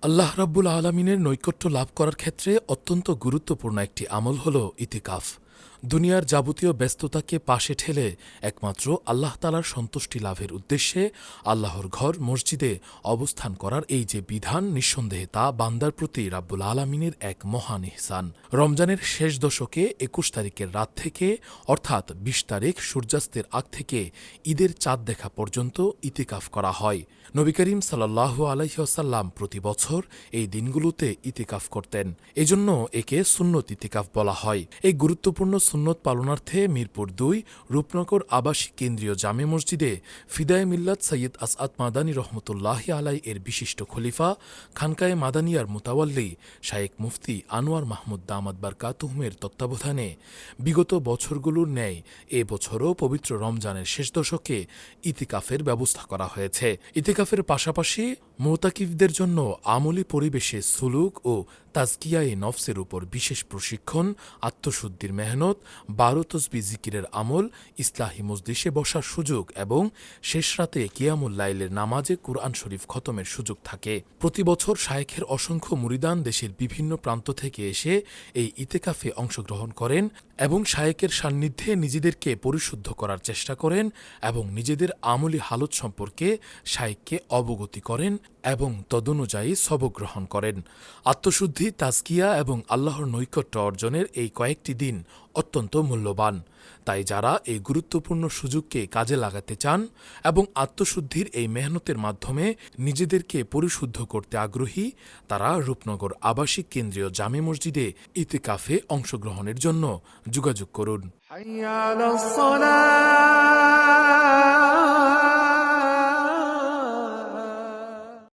আল্লাহ রাব্বুল আলমিনের নৈকট্য লাভ করার ক্ষেত্রে অত্যন্ত গুরুত্বপূর্ণ একটি আমল হল ইতিকাফ। দুনিয়ার যাবতীয় ব্যস্ততাকে পাশে ঠেলে একমাত্র আল্লাহ তালার সন্তুষ্টি লাভের উদ্দেশ্যে আল্লাহর ঘর মসজিদে অবস্থান করার এই যে বিধান, নিঃসন্দেহে তা বান্দার প্রতি রাব্বুল আলমিনের এক মহান ইহসান। রমজানের শেষ দশকে ২১ তারিখের রাত থেকে অর্থাৎ ২০ তারিখ সূর্যাস্তের আগ থেকে ঈদের চাঁদ দেখা পর্যন্ত ইতিকাফ করা হয়। নবী করিম সাল্লাল্লাহু আলাইহি ওয়াসাল্লাম প্রতি বছর এই দিনগুলোতে ইতিকাফ করতেন। এজন্য একে সুন্নত ইতিকাফ বলা হয়। এই গুরুত্বপূর্ণ সুন্নত পালনার্থে মিরপুর ২ রূপনগর আবাসিক কেন্দ্রীয় জামে মসজিদে ফিদায়ে মিল্লাত সৈয়দ আসআদ মাদানী রহমতুল্লাহি আলাই এর বিশিষ্ট খলিফা, খানকায়ে মাদানিয়ার মুতাওয়াল্লি শায়েখ মুফতি আনোয়ার মাহমুদ দামাত বারকাতুহুমের তত্ত্বাবধানে বিগত বছরগুলোর ন্যায় এ বছরও পবিত্র রমজানের শেষ দশকে ইতিকাফের ব্যবস্থা করা হয়েছে। ইতিকাফের পাশাপাশি মুতাকিফদের জন্য আমলি পরিবেশে সুলুক ও তাজকিয়ায়ে নফসের উপর বিশেষ প্রশিক্ষণ, আত্মশুদ্ধির মেহনত, ১২ তসবিহ জিকিরের আমল, ইসলাহি মজলিসে বসার সুযোগ এবং শেষ রাতে কিয়ামুল লাইলের নামাজে কুরআন শরীফ খতমের সুযোগ থাকে। প্রতি বছর শায়েখের অসংখ্য মুরিদান দেশের বিভিন্ন প্রান্ত থেকে এসে এই ইতিকাফে অংশগ্রহণ করেন এবং শায়েকের সান্নিধ্যে নিজেদেরকে পরিশুদ্ধ করার চেষ্টা করেন এবং নিজেদের আমলি হালত সম্পর্কে শায়েককে অবগতি করেন এবং তদনুযায়ী সবক গ্রহণ করেন। আত্মশুদ্ধি, তাজকিয়া এবং আল্লাহর নৈকট্য অর্জনের এই কয়েকটি দিন অত্যন্ত মূল্যবান। তাই যারা এই গুরুত্বপূর্ণ সুযোগকে কাজে লাগাতে চান এবং আত্মশুদ্ধির এই মেহনতের মাধ্যমে নিজেদেরকে পরিশুদ্ধ করতে আগ্রহী, তারা রূপনগর আবাসিক কেন্দ্রীয় জামে মসজিদে ইতিকাফে অংশগ্রহণের জন্য যোগাযোগ করুন। حي على الصلاة